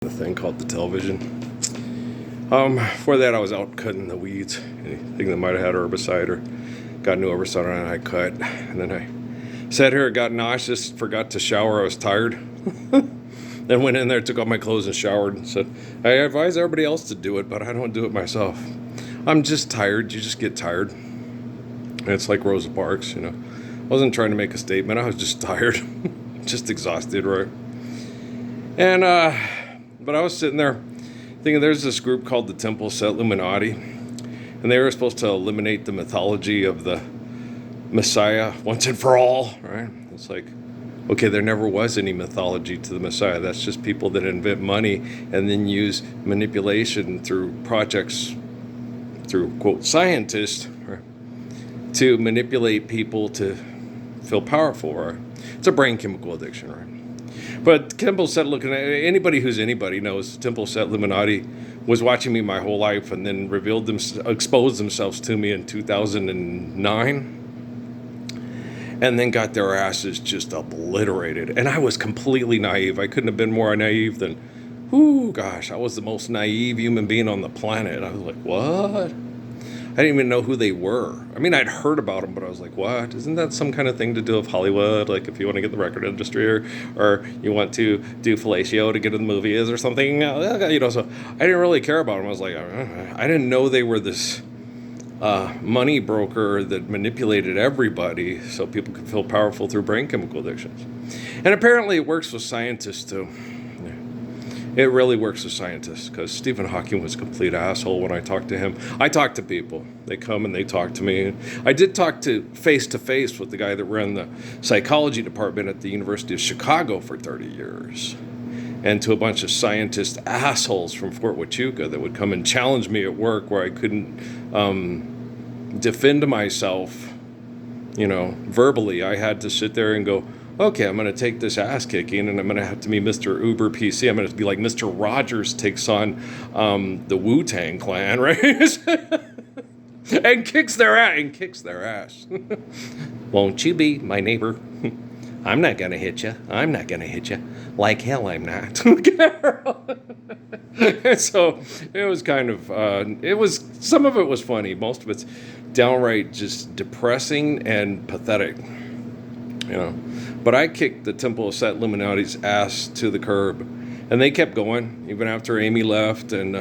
The thing called the television. Before that, I was out cutting the weeds. Anything that might have had herbicide or got new herbicide on it, I cut. And then I sat here, got nauseous, forgot to shower. I was tired. Then went in there, took off my clothes and showered and said, I advise everybody else to do it, but I don't do it myself. I'm just tired. You just get tired. And it's like Rosa Parks, I wasn't trying to make a statement. I was just tired, just exhausted, right? And, but I was sitting there thinking there's this group called the Temple Set Illuminati, and they were supposed to eliminate the mythology of the Messiah once and for all, right? It's like, okay, there never was any mythology to the Messiah. That's just people that invent money and then use manipulation through projects, through, quote, scientists, right, to manipulate people to feel powerful, right? It's a brain chemical addiction, right? But Temple Set, looking at anybody who's anybody knows, Temple Set Illuminati was watching me my whole life and then exposed themselves to me in 2009. And then got their asses just obliterated. And I was completely naive. I couldn't have been more naive than, I was the most naive human being on the planet. I was like, what? I didn't even know who they were. I mean, I'd heard about them, but I was like, what? Isn't that some kind of thing to do with Hollywood? Like if you want to get the record industry or you want to do fellatio to get in the movies or something, so I didn't really care about them. I was like, I didn't know they were this money broker that manipulated everybody so people could feel powerful through brain chemical addictions. And apparently it works with scientists too. It really works with scientists because Stephen Hawking was a complete asshole when I talked to him. I talk to people. They come and they talk to me. I did talk to face with the guy that ran the psychology department at the University of Chicago for 30 years. And to a bunch of scientist assholes from Fort Huachuca that would come and challenge me at work where I couldn't defend myself, verbally. I had to sit there and go, okay, I'm going to take this ass kicking and I'm going to have to be Mr. Uber PC. I'm going to be like Mr. Rogers takes on the Wu-Tang Clan, right? and kicks their ass. Won't you be my neighbor? I'm not going to hit you. I'm not going to hit you. Like hell, I'm not. And so it was kind of, some of it was funny. Most of it's downright just depressing and pathetic, But I kicked the Temple Set Illuminati's ass to the curb. And they kept going, even after Amy left. And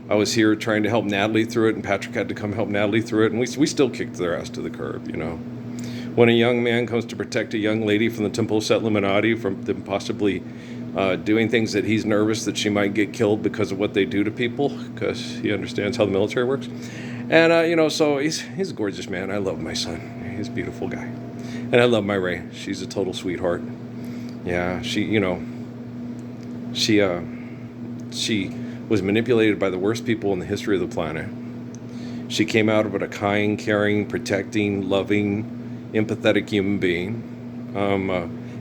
I was here trying to help Natalie through it. And Patrick had to come help Natalie through it. And we still kicked their ass to the curb, When a young man comes to protect a young lady from the Temple Set Illuminati from them possibly doing things that he's nervous that she might get killed because of what they do to people, because he understands how the military works. And, so he's a gorgeous man. I love my son. He's a beautiful guy. And I love my Ray. She's a total sweetheart. Yeah, she was manipulated by the worst people in the history of the planet. She came out of it a kind, caring, protecting, loving, empathetic human being,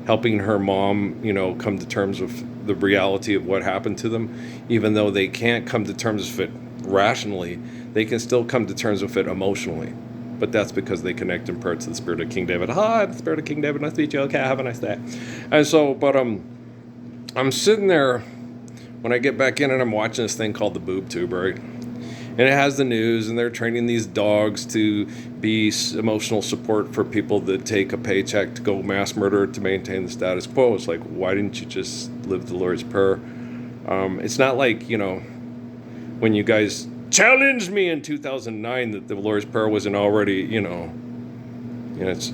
helping her mom, come to terms with the reality of what happened to them. Even though they can't come to terms with it rationally, they can still come to terms with it emotionally. But that's because they connect in part to the spirit of King David. Hi, the spirit of King David. Nice to meet you. Okay, have a nice day. And so, but I'm sitting there when I get back in and I'm watching this thing called the Boob Tube, right? And it has the news, and they're training these dogs to be emotional support for people that take a paycheck to go mass murder to maintain the status quo. It's like, why didn't you just live the Lord's Prayer? It's not like, when you guys challenged me in 2009 that the Lord's Prayer wasn't already, it's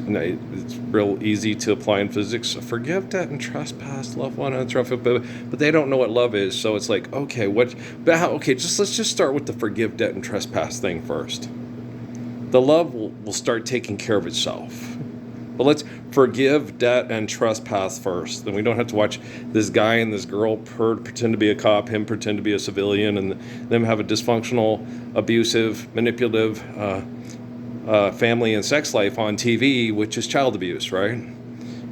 real easy to apply in physics. So forgive, debt, and trespass, love one another, but they don't know what love is. So it's like, okay, let's just start with the forgive, debt, and trespass thing first. The love will start taking care of itself. But let's forgive, debt, and trespass first. Then we don't have to watch this guy and this girl pretend to be a cop, him pretend to be a civilian, and them have a dysfunctional, abusive, manipulative family and sex life on TV, which is child abuse, right?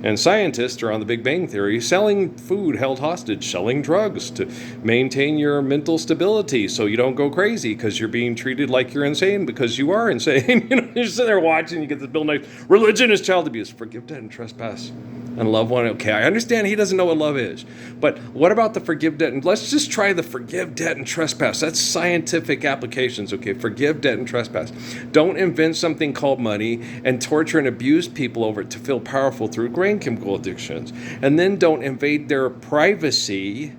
And scientists are on the Big Bang Theory selling food held hostage, selling drugs to maintain your mental stability so you don't go crazy because you're being treated like you're insane because you are insane. You're sitting there watching, you get this Bill Nye, religion is child abuse. Forgive, debt, and trespass And love one. Okay, I understand he doesn't know what love is. But what about the forgive debt? And let's just try the forgive debt and trespass. That's scientific applications, okay? Forgive debt and trespass. Don't invent something called money and torture and abuse people over it to feel powerful through brain chemical addictions. And then don't invade their privacy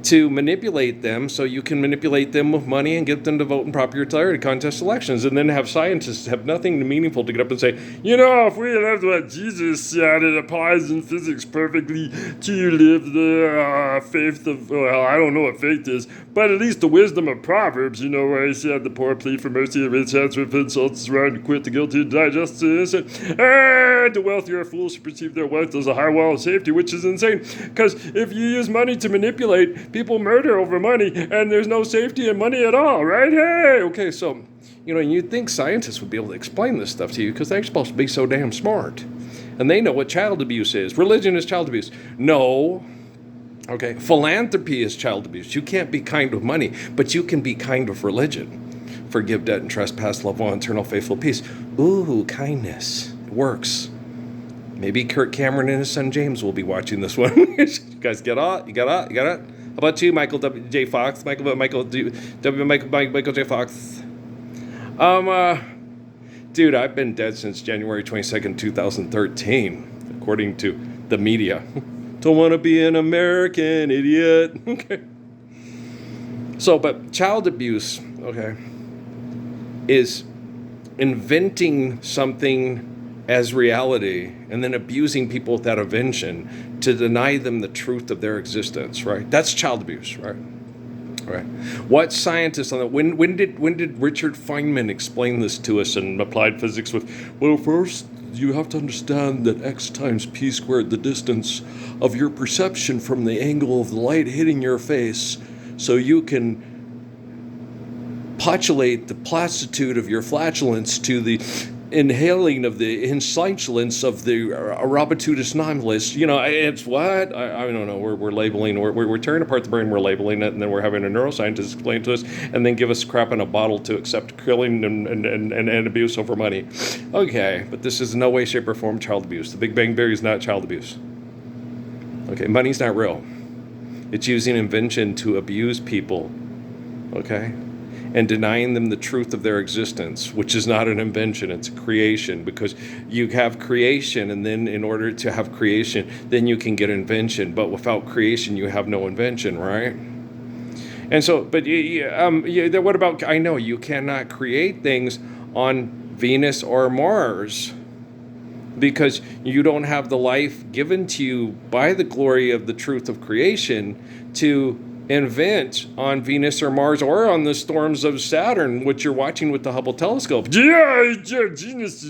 to manipulate them so you can manipulate them with money and get them to vote in popularity contest elections, and then have scientists have nothing meaningful to get up and say, if we lived what Jesus said, it applies in physics perfectly to live the faith of, well, I don't know what faith is, but at least the wisdom of Proverbs, where he said the poor plead for mercy, the rich answer with insults, around to quit the guilty, and digest the innocent, and the wealthier fools perceive their wealth as a high wall of safety, which is insane, because if you use money to manipulate, people murder over money, and there's no safety in money at all, right? Hey, okay, so, you'd think scientists would be able to explain this stuff to you because they're supposed to be so damn smart. And they know what child abuse is. Religion is child abuse. No. Okay, philanthropy is child abuse. You can't be kind with money, but you can be kind with religion. Forgive debt and trespass, love one, eternal, faithful peace. Ooh, kindness. It works. Maybe Kirk Cameron and his son James will be watching this one. You guys get it? You got it? How about you, Michael J. Fox? Michael J. Fox. Dude, I've been dead since January 22nd, 2013, according to the media. Don't want to be an American idiot. Okay. So, but child abuse, okay, is inventing something as reality and then abusing people with that invention to deny them the truth of their existence, right? That's child abuse, right? Right. What scientists on that? When did Richard Feynman explain this to us in applied physics? Well, first you have to understand that x times p squared, the distance of your perception from the angle of the light hitting your face, so you can postulate the placidity of your flatulence to the inhaling of the insightulence of the arabitutus nihilus. It's what? I don't know. We're labeling, we're tearing apart the brain, we're labeling it, and then we're having a neuroscientist explain to us, and then give us crap in a bottle to accept killing and abuse over money. Okay, but this is in no way, shape, or form child abuse. The Big Bang Theory is not child abuse. Okay, money's not real. It's using invention to abuse people. Okay? And denying them the truth of their existence, which is not an invention, it's a creation, because you have creation, and then in order to have creation, then you can get invention, but without creation, you have no invention, right? And so, but what about, I know you cannot create things on Venus or Mars, because you don't have the life given to you by the glory of the truth of creation to invent on Venus or Mars or on the storms of Saturn, which you're watching with the Hubble telescope. Yeah, genius.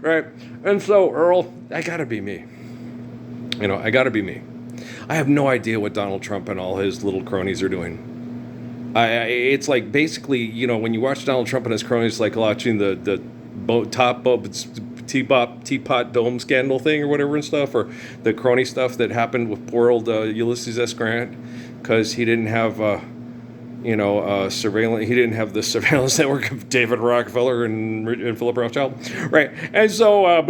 Right? And so, Earl, I gotta be me. I gotta be me. I have no idea what Donald Trump and all his little cronies are doing. It's like basically, when you watch Donald Trump and his cronies, it's like watching the teapot dome scandal thing or whatever and stuff, or the crony stuff that happened with poor old Ulysses S. Grant, because he didn't have surveillance. He didn't have the surveillance network of David Rockefeller and Philip Rothschild, right? And so, and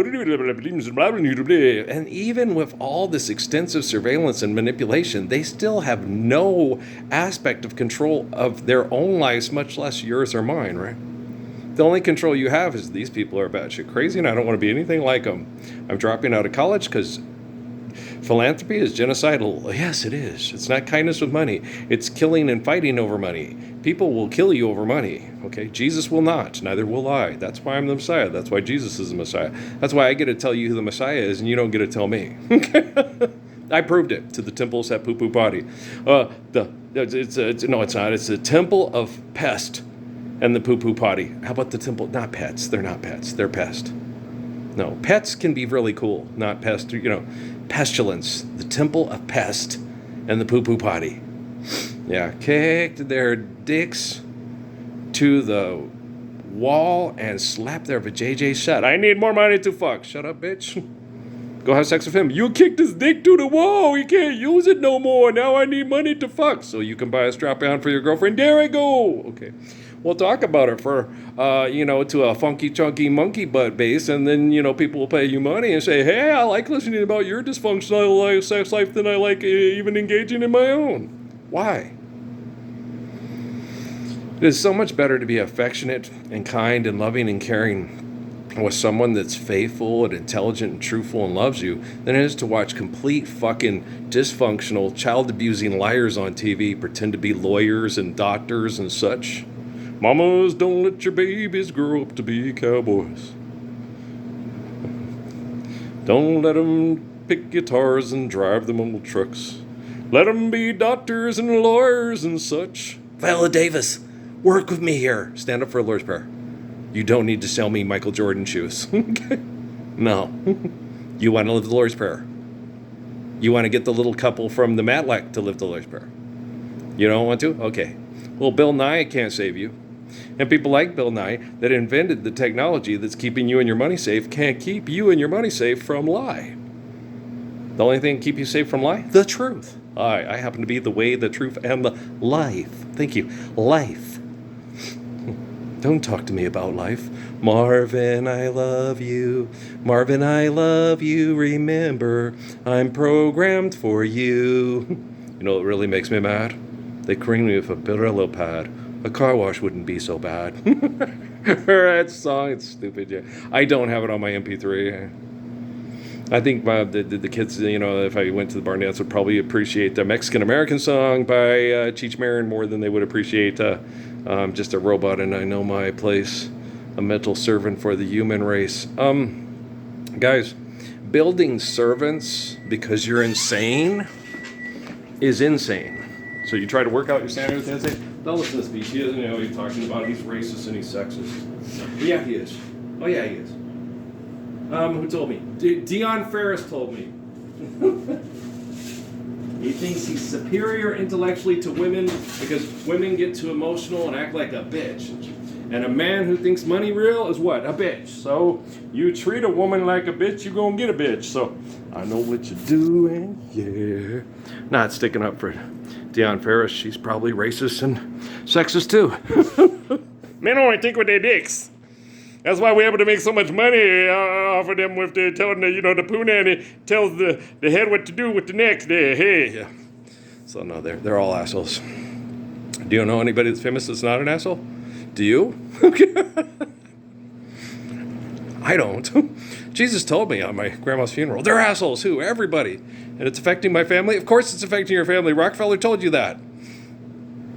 even with all this extensive surveillance and manipulation, they still have no aspect of control of their own lives, much less yours or mine, right? The only control you have is these people are batshit crazy, and I don't want to be anything like them. I'm dropping out of college because philanthropy is genocidal. Yes, it is. It's not kindness with money. It's killing and fighting over money. People will kill you over money, okay? Jesus will not. Neither will I. That's why I'm the Messiah. That's why Jesus is the Messiah. That's why I get to tell you who the Messiah is, and you don't get to tell me. I proved it to the temples at Poo Poo Potty. It's not. It's the temple of Pest and the Poo Poo Potty. How about the temple? Not pets. They're not pets. They're pest. No, pets can be really cool. Not pest. Pestilence. The temple of Pest and the Poo Poo Potty. Yeah, kicked their dicks to the wall and slapped their vajayjay shut. I need more money to fuck. Shut up, bitch. Go have sex with him. You kicked his dick to the wall. He can't use it no more. Now I need money to fuck. So you can buy a strap-on for your girlfriend. There I go. Okay. We'll talk about it for, to a funky, chunky monkey butt bass, and then, people will pay you money and say, hey, I like listening about your dysfunctional sex life than I like even engaging in my own. Why? It is so much better to be affectionate and kind and loving and caring with someone that's faithful and intelligent and truthful and loves you than it is to watch complete fucking dysfunctional, child-abusing liars on TV pretend to be lawyers and doctors and such. Mamas, don't let your babies grow up to be cowboys. Don't let them pick guitars and drive them old trucks. Let them be doctors and lawyers and such. Viola Davis, work with me here. Stand up for a Lord's Prayer. You don't need to sell me Michael Jordan shoes. No. You want to live the Lord's Prayer. You want to get the little couple from the Matlack to live the Lord's Prayer. You don't want to? Okay. Well, Bill Nye can't save you. And people like Bill Nye that invented the technology that's keeping you and your money safe can't keep you and your money safe from lie. The only thing to keep you safe from lie? The truth. I happen to be the way, the truth, and the life. Thank you. Life. Don't talk to me about life. Marvin, I love you. Marvin, I love you. Remember, I'm programmed for you. You know what really makes me mad? They creamed me with a Brillo pad. A car wash wouldn't be so bad. That song, it's stupid. Yeah, I don't have it on my MP3. I think the kids, if I went to the barn dance, would probably appreciate the Mexican-American song by Cheech Marin more than they would appreciate just a robot and I know my place, a mental servant for the human race. Guys, building servants because you're insane is insane. So you try to work out your standards and say, don't listen to this speech. He doesn't know what he's talking about. He's racist and he's sexist. Yeah, he is. Oh, yeah, he is. Who told me? Dion Ferris told me. He thinks he's superior intellectually to women because women get too emotional and act like a bitch. And a man who thinks money real is what? A bitch. So you treat a woman like a bitch, you're going to get a bitch. So I know what you're doing, yeah. Not sticking up for Dion Ferris. She's probably racist and sexist too. Men only think with their dicks. That's why we're able to make so much money off of them with the telling the poo nanny tells the head what to do with the neck there. Hey. So no, they're all assholes. Do you know anybody that's famous that's not an asshole? Do you? I don't. Jesus told me on my grandma's funeral, they're assholes. Who? Everybody. And it's affecting my family? Of course it's affecting your family. Rockefeller told you that.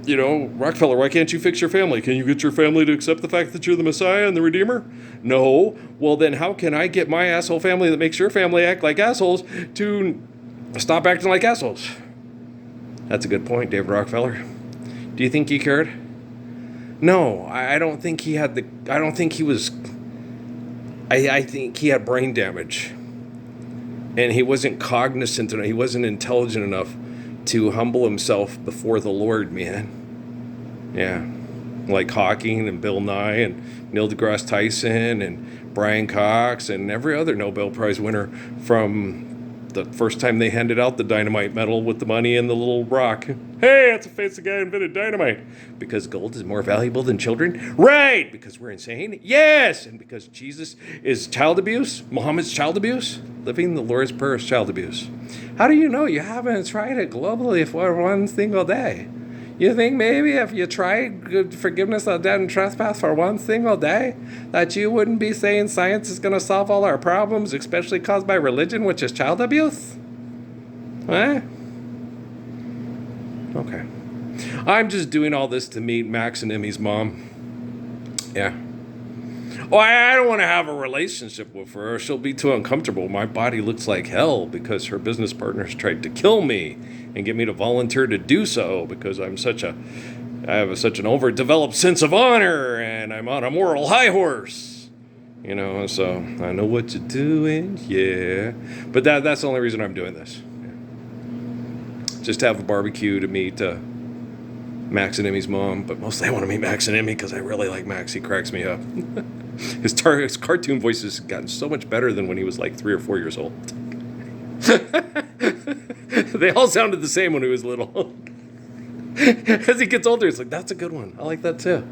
Rockefeller, why can't you fix your family? Can you get your family to accept the fact that you're the Messiah and the Redeemer? No. Well, then how can I get my asshole family that makes your family act like assholes to stop acting like assholes? That's a good point, David Rockefeller. Do you think he cared? No, I don't think he had I don't think he was... I think he had brain damage. And he wasn't cognizant enough, he wasn't intelligent enough to humble himself before the Lord, man. Yeah. Like Hawking and Bill Nye and Neil deGrasse Tyson and Brian Cox and every other Nobel Prize winner from the first time they handed out the dynamite medal with the money and the little rock. Hey, that's a fancy guy who invented dynamite. Because gold is more valuable than children? Right! Because we're insane? Yes! And because Jesus is child abuse? Muhammad's child abuse? Living the Lord's Prayer is child abuse. How do you know? You haven't tried it globally for one single day. You think maybe if you tried forgiveness of debt and trespass for one single day, that you wouldn't be saying science is going to solve all our problems, especially caused by religion, which is child abuse? Eh? Okay. I'm just doing all this to meet Max and Emmy's mom. Yeah. Oh, I don't want to have a relationship with her. She'll be too uncomfortable. My body looks like hell because her business partners tried to kill me and get me to volunteer to do so because I have such an overdeveloped sense of honor and I'm on a moral high horse. So I know what you're doing, yeah. But that's the only reason I'm doing this. Yeah. Just to have a barbecue to meet Max and Emmy's mom, but mostly I want to meet Max and Emmy because I really like Max. He cracks me up. His cartoon voice has gotten so much better than when he was like 3 or 4 years old. They all sounded the same when he was little. As he gets older, it's like, that's a good one. I like that too.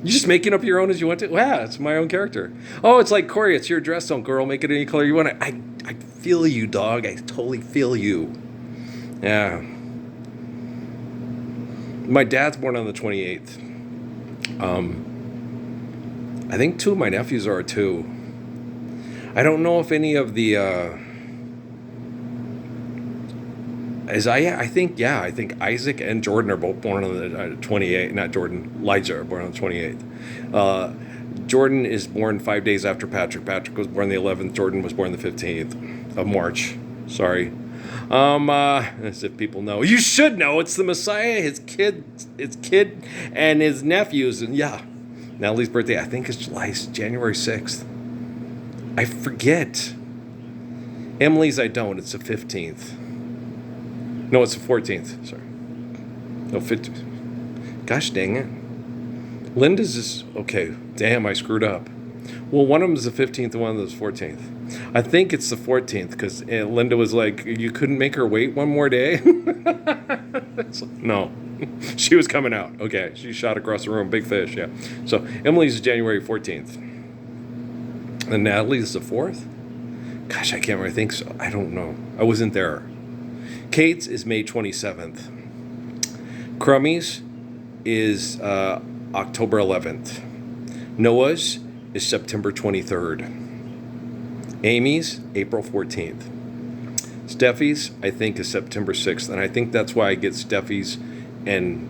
You just making up your own as you want to? Wow, it's my own character. Oh, it's like Corey, it's your dress tone, girl. Make it any color you want. I feel you, dog. I totally feel you. Yeah. My dad's born on the 28th. I think two of my nephews are too. I don't know if any of the I think Isaac and Jordan are both born on the 28th. Not Jordan, Elijah are born on the 28th. Jordan is born 5 days after Patrick. Patrick was born the 11th. Jordan was born the 15th of March. Sorry. As if people know. You should know. It's the Messiah, his kid, and his nephews. And yeah, Natalie's birthday, I think, is January 6th. I forget. Emily's, I don't. It's the 15th. No, it's the 14th. Sorry. No, 15th. Gosh dang it. Linda's is... Okay. Damn, I screwed up. Well, one of them is the 15th and one of them is the 14th. I think it's the 14th because Linda was like, you couldn't make her wait one more day? No. She was coming out. Okay. She shot across the room. Big fish, yeah. So Emily's is January 14th. And Natalie's the 4th? Gosh, I can't really think so. I don't know. I wasn't there. Kate's is May 27th. Crummy's is October 11th. Noah's is September 23rd. Amy's, April 14th. Steffi's, I think, is September 6th. And I think that's why I get Steffi's and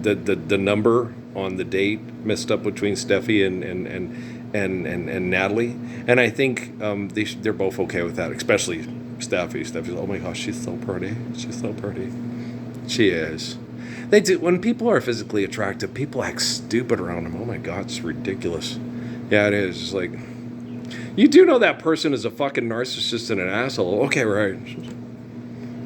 the number on the date messed up between Steffi and Natalie. And I think they're both okay with that, especially Steffi. Steffi's, oh my gosh, she's so pretty. She's so pretty. She is. They do. When people are physically attractive, people act stupid around them. Oh my God, it's ridiculous. Yeah, it is. It's like, you do know that person is a fucking narcissist and an asshole. Okay, right.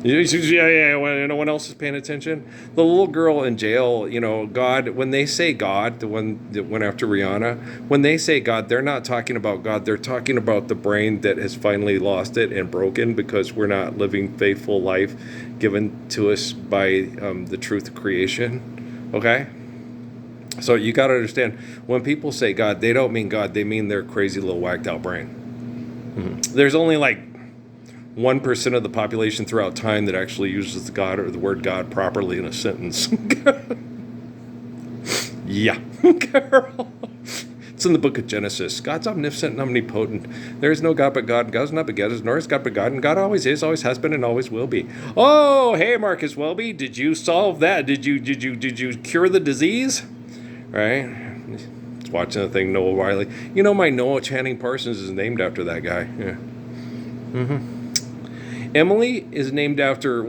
Yeah, when no one else is paying attention. The little girl in jail, God, when they say God, the one that went after Rihanna, when they say God, they're not talking about God. They're talking about the brain that has finally lost it and broken because we're not living faithful life given to us by the truth of creation. Okay? So you got to understand, when people say God, they don't mean God. They mean their crazy little whacked out brain. Mm-hmm. There's only like 1% of the population throughout time that actually uses the God or the word God properly in a sentence. Yeah, girl. It's in the book of Genesis. God's omnipotent and omnipotent. There is no God but God. God is not begotten, nor is God but God. And God always is, always has been, and always will be. Oh, hey, Marcus Welby. Did you solve that? Did you cure the disease? Right? Just watching the thing, Noah Wiley. My Noah Channing Parsons is named after that guy. Yeah. Mm-hmm. Emily is named after,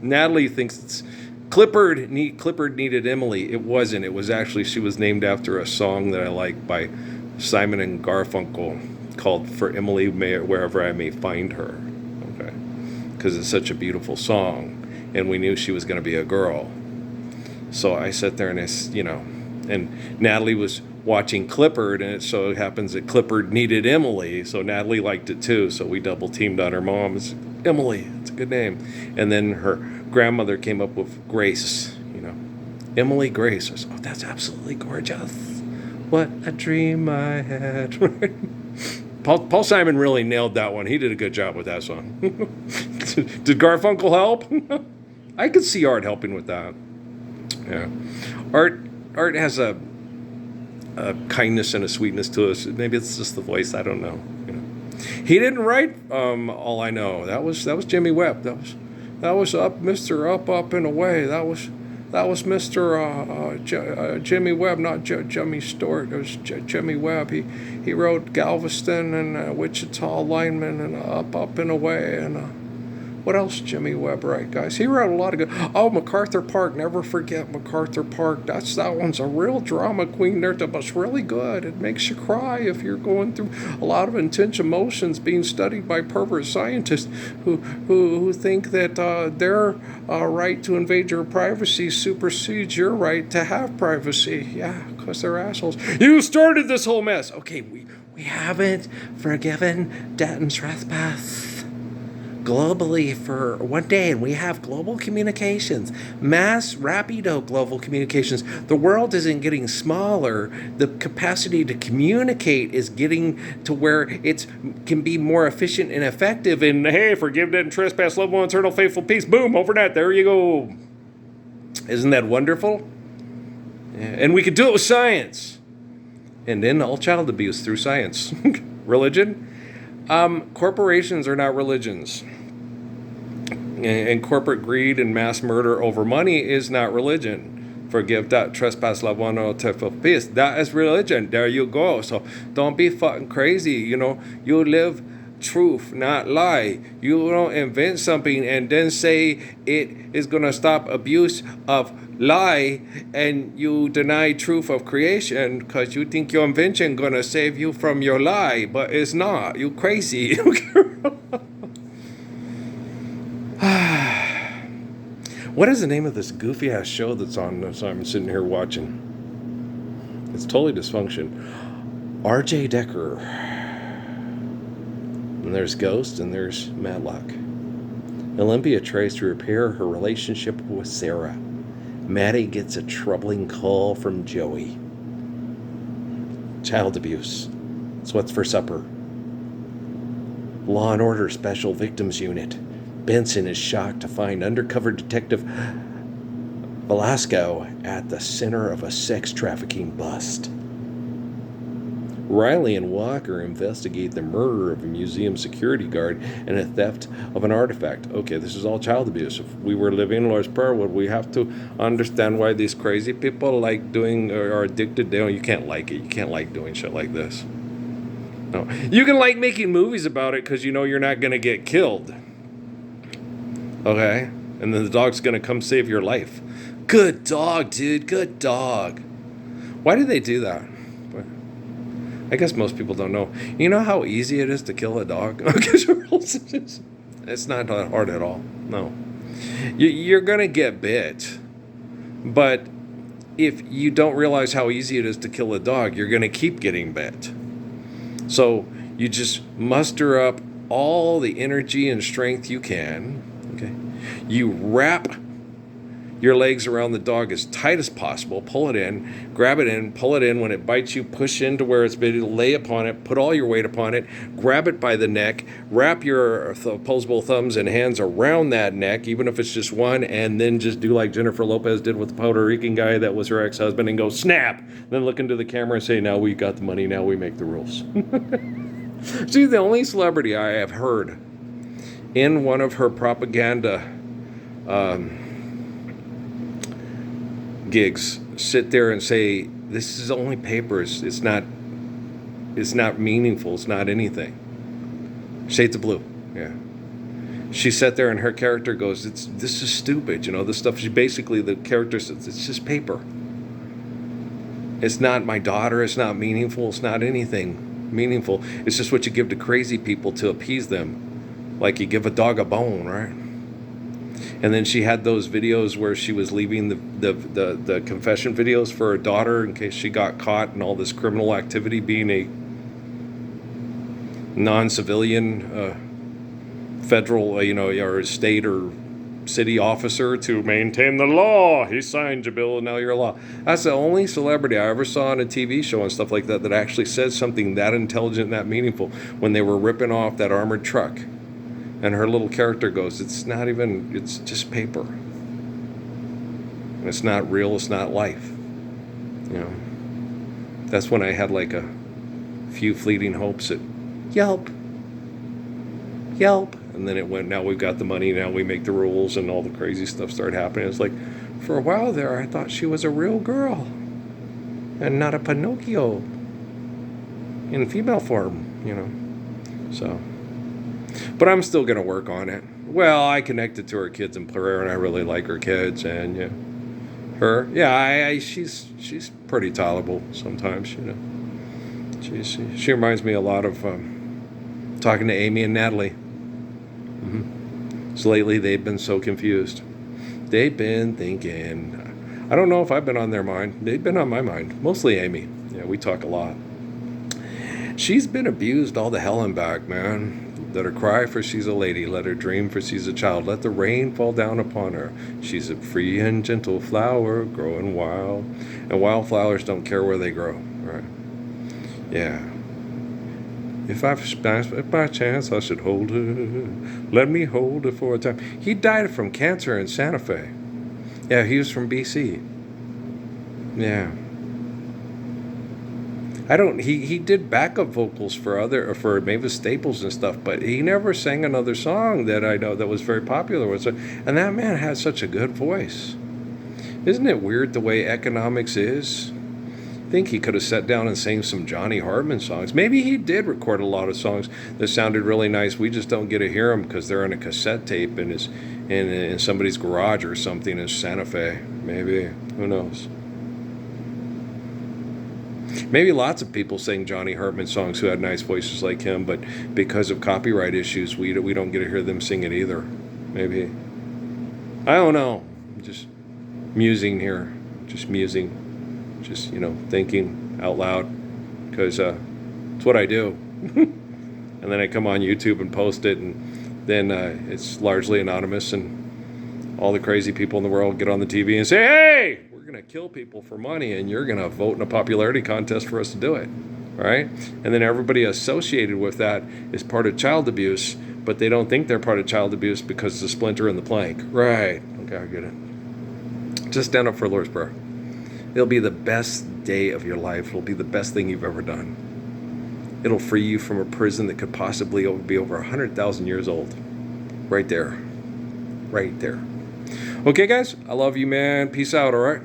Natalie thinks it's Clifford needed Emily. It wasn't. It was actually, she was named after a song that I like by Simon and Garfunkel called For Emily Wherever I May Find Her. Okay. Because it's such a beautiful song. And we knew she was going to be a girl. So I sat there and and Natalie was watching Clifford, and it so happens that Clifford needed Emily, so Natalie liked it too, so we double teamed on her mom. It's Emily, it's a good name. And then her grandmother came up with Grace, Emily Grace. I said, oh, that's absolutely gorgeous. What a dream I had. Paul Simon really nailed that one. He did a good job with that song. Did Garfunkel help? I could see Art helping with that. Yeah. Art has a kindness and a sweetness to us. Maybe it's just the voice. I don't know. He didn't write All I Know. That was Jimmy Webb. That was Up and Away. That was Mr. Jimmy Webb, not Jimmy Stewart. It was Jimmy Webb. He wrote Galveston and Wichita Lineman and Up and Away and. What else Jimmy Webb write, guys? He wrote a lot of good... Oh, MacArthur Park. Never forget MacArthur Park. That one's a real drama queen there, but it's really good. It makes you cry if you're going through a lot of intense emotions being studied by pervert scientists who think that their right to invade your privacy supersedes your right to have privacy. Yeah, because they're assholes. You started this whole mess. Okay, we haven't forgiven debt and trespass. globally for one day, and we have global communications, mass rapido global communications. The world isn't getting smaller. The capacity to communicate is getting to where it can be more efficient and effective. And hey, forgive, debt, and trespass, love one, eternal, faithful, peace. Boom, overnight. There you go. Isn't that wonderful? Yeah. And we could do it with science. And then all child abuse through science. Religion? Corporations are not religions. And corporate greed and mass murder over money is not religion. Forgive, that trespass, love one, eternal, peace. That is religion. There you go. So don't be fucking crazy. You live truth, not lie. You don't invent something and then say it is going to stop abuse of lie, and you deny truth of creation because you think your invention going to save you from your lie, but it's not. You crazy. What is the name of this goofy ass show that's on? So I'm sitting here watching. It's totally dysfunction. RJ Decker. And there's Ghost, and there's Matlock. Olympia tries to repair her relationship with Sarah. Maddie gets a troubling call from Joey. Child abuse. It's what's for supper. Law and Order Special Victims Unit. Benson is shocked to find undercover detective Velasco at the center of a sex trafficking bust. Riley and Walker investigate the murder of a museum security guard and a theft of an artifact. Okay, this is all child abuse. If we were living in Loris Pearl, would we have to understand why these crazy people like doing or are addicted? You can't like it. You can't like doing shit like this. No, you can like making movies about it because you know you're not going to get killed. Okay? And then the dog's going to come save your life. Good dog, dude. Good dog. Why do they do that? I guess most people don't know. You know how easy it is to kill a dog? It's not hard at all. No. You're going to get bit. But if you don't realize how easy it is to kill a dog, you're going to keep getting bit. So you just muster up all the energy and strength you can. Okay. You wrap your legs around the dog as tight as possible, pull it in, grab it in, pull it in. When it bites you, push into where it's been, lay upon it, put all your weight upon it, grab it by the neck, wrap your opposable thumbs and hands around that neck, even if it's just one, and then just do like Jennifer Lopez did with the Puerto Rican guy that was her ex-husband and go, snap! Then look into the camera and say, now we got the money, now we make the rules. She's the only celebrity I have heard in one of her propaganda gigs sit there and say, this is only papers, it's not meaningful, it's not anything. Shades of Blue. Yeah, she sat there and her character goes, this is stupid, this stuff. She basically, the character says, it's just paper, it's not my daughter, it's not meaningful, it's not anything meaningful, it's just what you give to crazy people to appease them, like you give a dog a bone, right? And then she had those videos where she was leaving the confession videos for her daughter in case she got caught in all this criminal activity, being a non-civilian federal, or state or city officer to maintain the law. He signed your bill and now you're a law. That's the only celebrity I ever saw on a TV show and stuff like that actually said something that intelligent and that meaningful when they were ripping off that armored truck. And her little character goes, it's just paper. And it's not real, it's not life. That's when I had like a few fleeting hopes at Yelp. And then it went, now we've got the money, now we make the rules, and all the crazy stuff started happening. It's like, for a while there, I thought she was a real girl. And not a Pinocchio. In female form, So... But I'm still going to work on it. Well, I connected to her kids in prayer, and I really like her kids. And her, she's pretty tolerable sometimes. She reminds me a lot of talking to Amy and Natalie. So lately they've been so confused. They've been thinking. I don't know if I've been on their mind. They've been on my mind. Mostly Amy. Yeah, we talk a lot. She's been abused all the hell and back, man. Let her cry, for she's a lady. Let her dream, for she's a child. Let the rain fall down upon her. She's a free and gentle flower, growing wild. And wildflowers don't care where they grow. Right? Yeah. If by chance I should hold her, let me hold her for a time. He died from cancer in Santa Fe. Yeah, he was from BC. Yeah. He did backup vocals for Mavis Staples and stuff, but he never sang another song that I know that was very popular with. And that man had such a good voice. Isn't it weird the way economics is? I think he could have sat down and sang some Johnny Hartman songs. Maybe he did record a lot of songs that sounded really nice. We just don't get to hear them because they're on a cassette tape and is in somebody's garage or something in Santa Fe. Maybe. Who knows? Maybe lots of people sang Johnny Hartman songs who had nice voices like him, but because of copyright issues, we don't get to hear them sing it either. Maybe. I don't know. Just musing here. Just musing. Just, thinking out loud. Because it's what I do. And then I come on YouTube and post it, and then it's largely anonymous, and all the crazy people in the world get on the TV and say, hey! We're going to kill people for money, and you're going to vote in a popularity contest for us to do it, all right? And then everybody associated with that is part of child abuse, but they don't think they're part of child abuse because it's a splinter in the plank. Right. Okay, I get it. Just stand up for Lord's Prayer. It'll be the best day of your life. It'll be the best thing you've ever done. It'll free you from a prison that could possibly be over 100,000 years old. Right there. Right there. Okay, guys, I love you, man. Peace out, all right?